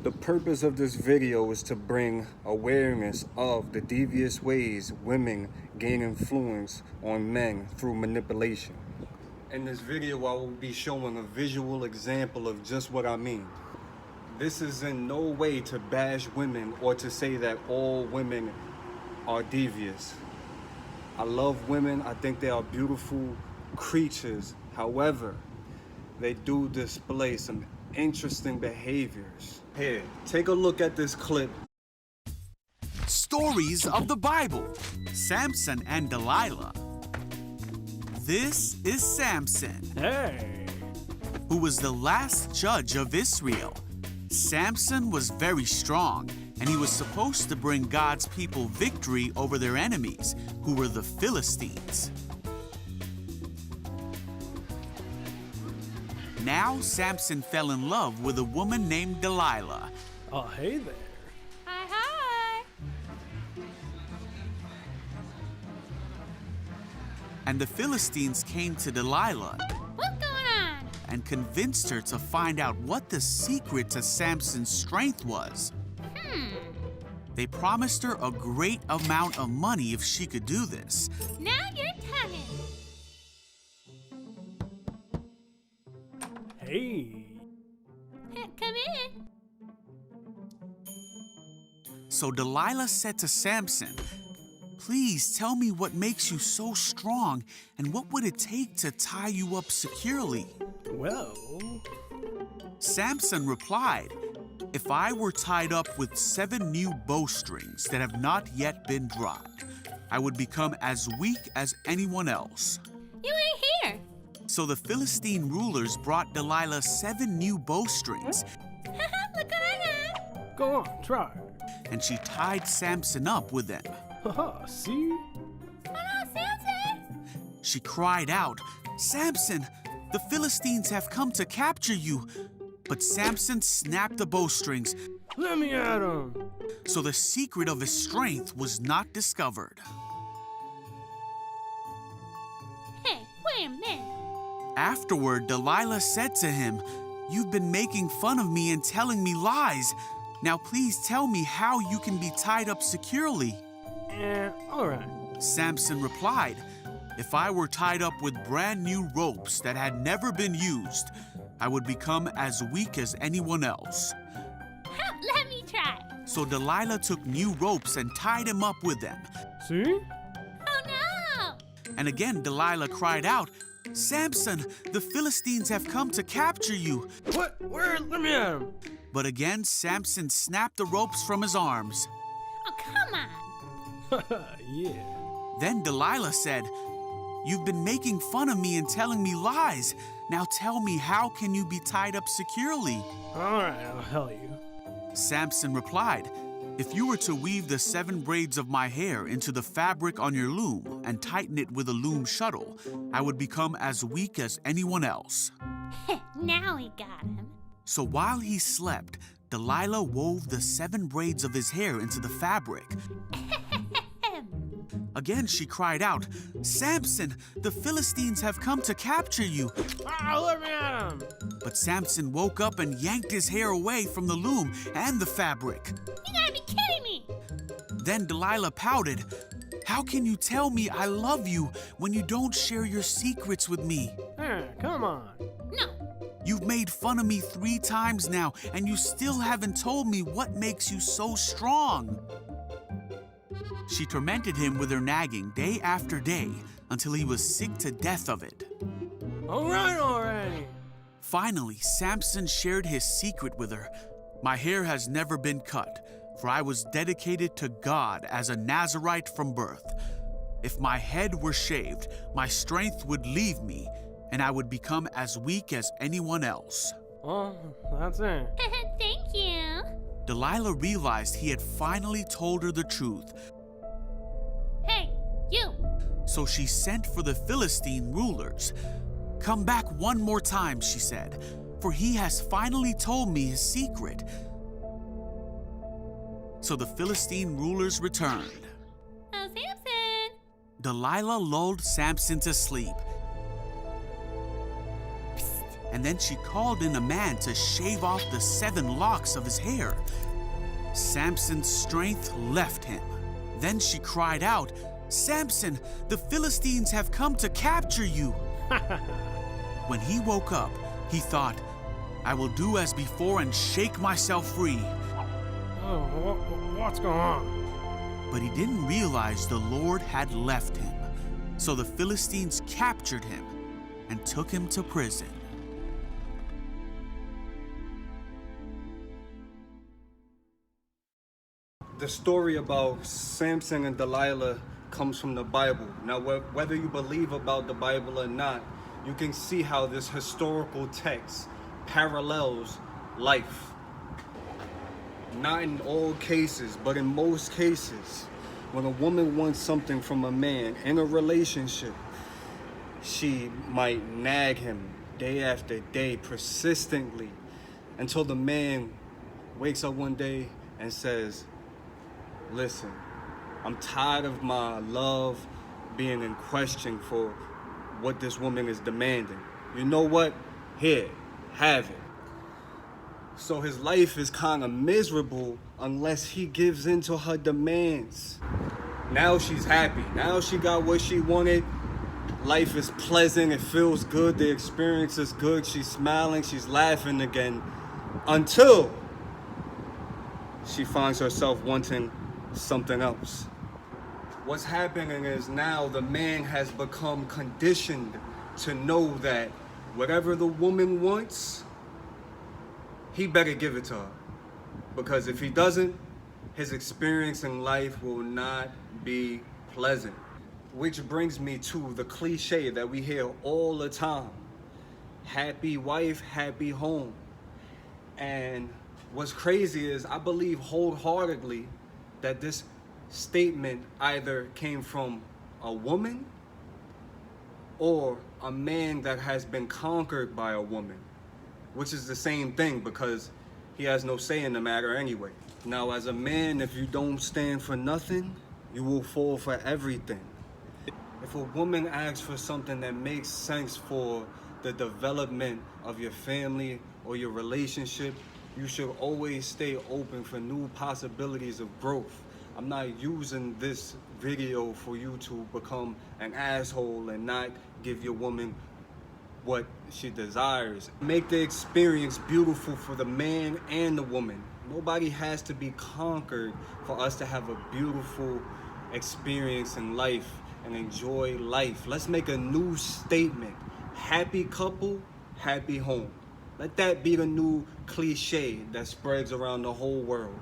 The purpose of this video is to bring awareness of the devious ways women gain influence on men through manipulation. In this video, I will be showing a visual example of just what I mean. This is in no way to bash women or to say that all women are devious. I love women. I think they are beautiful creatures. However, they do display some interesting behaviors. Here, take a look at this clip. Stories of the Bible. Samson and Delilah. This is Samson, who was the last judge of Israel. Samson was very strong, and he was supposed to bring God's people victory over their enemies, who were the Philistines. Now Samson fell in love with a woman named Delilah. Oh, hey there. Hi, hi. And the Philistines came to Delilah What's going on? and convinced her to find out what the secret to Samson's strength was. They promised her a great amount of money if she could do this. Now you're talking. Hey. Come in. So Delilah said to Samson, "Please tell me what makes you so strong, and what would it take to tie you up securely?" Well, Samson replied, "If I were tied up with 7 new bowstrings that have not yet been dropped, I would become as weak as anyone else." You ain't here. So the Philistine rulers brought Delilah 7 new bowstrings, Look what I got. go on, try. and she tied Samson up with them. Haha, see? Oh no, Samson. She cried out, "Samson, the Philistines have come to capture you." But Samson snapped the bowstrings, Let me at him. so the secret of his strength was not discovered. Hey, wait a minute. Afterward, Delilah said to him, "You've been making fun of me and telling me lies. Now please tell me how you can be tied up securely." All right. Samson replied, "If I were tied up with brand new ropes that had never been used, I would become as weak as anyone else." Let me try. So Delilah took new ropes and tied him up with them. See? Oh no. And again Delilah cried out, "Samson, the Philistines have come to capture you." What? Where? Let me at him. But again Samson snapped the ropes from his arms. Oh, come on. Yeah. Then Delilah said, "You've been making fun of me and telling me lies. Now tell me, how can you be tied up securely?" All right, I'll tell you. Samson replied, "If you were to weave the 7 braids of my hair into the fabric on your loom and tighten it with a loom shuttle, I would become as weak as anyone else." Now we got him. So while he slept, Delilah wove the 7 braids of his hair into the fabric. Again she cried out, "Samson, the Philistines have come to capture you." Let me at him. But Samson woke up and yanked his hair away from the loom and the fabric. You gotta be kidding me. Then Delilah pouted, "How can you tell me I love you when you don't share your secrets with me? Come on. No. You've made fun of me 3 times now, and you still haven't told me what makes you so strong." She tormented him with her nagging day after day until he was sick to death of it. All right already. Finally, Samson shared his secret with her. "My hair has never been cut, for I was dedicated to God as a Nazirite from birth. If my head were shaved, my strength would leave me, and I would become as weak as anyone else." Well, that's it. Thank you. Delilah realized he had finally told her the truth, Hey, you. so she sent for the Philistine rulers. "Come back one more time," she said, "for he has finally told me his secret." So the Philistine rulers returned. Oh, Samson. Delilah lulled Samson to sleep. and then she called in a man to shave off the 7 locks of his hair. Samson's strength left him. Then she cried out, "Samson, the Philistines have come to capture you." When he woke up, he thought, "I will do as before and shake myself free." Oh, what's going on? But he didn't realize the Lord had left him. So the Philistines captured him and took him to prison. The story about Samson and Delilah comes from the Bible. Now, whether you believe about the Bible or not, you can see how this historical text parallels life. Not in all cases, but in most cases, when a woman wants something from a man in a relationship, she might nag him day after day, persistently, until the man wakes up one day and says, "Listen, I'm tired of my love being in question for what this woman is demanding. You know what? Here, have it." So his life is kind of miserable unless he gives in to her demands. Now she's happy. Now she got what she wanted. Life is pleasant. It feels good. The experience is good. She's smiling. She's laughing again. Until she finds herself wanting something else. What's happening is now the man has become conditioned to know that whatever the woman wants, he better give it to her. Because if he doesn't, his experience in life will not be pleasant. Which brings me to the cliche that we hear all the time. Happy wife, happy home. And what's crazy is I believe wholeheartedly that this statement either came from a woman or a man that has been conquered by a woman, which is the same thing because he has no say in the matter anyway. Now, as a man, if you don't stand for nothing, you will fall for everything. If a woman asks for something that makes sense for the development of your family or your relationship, you should always stay open for new possibilities of growth. I'm not using this video for you to become an asshole and not give your woman what she desires. Make the experience beautiful for the man and the woman. Nobody has to be conquered for us to have a beautiful experience in life and enjoy life. Let's make a new statement. Happy couple, happy home. Let that be the new cliche that spreads around the whole world.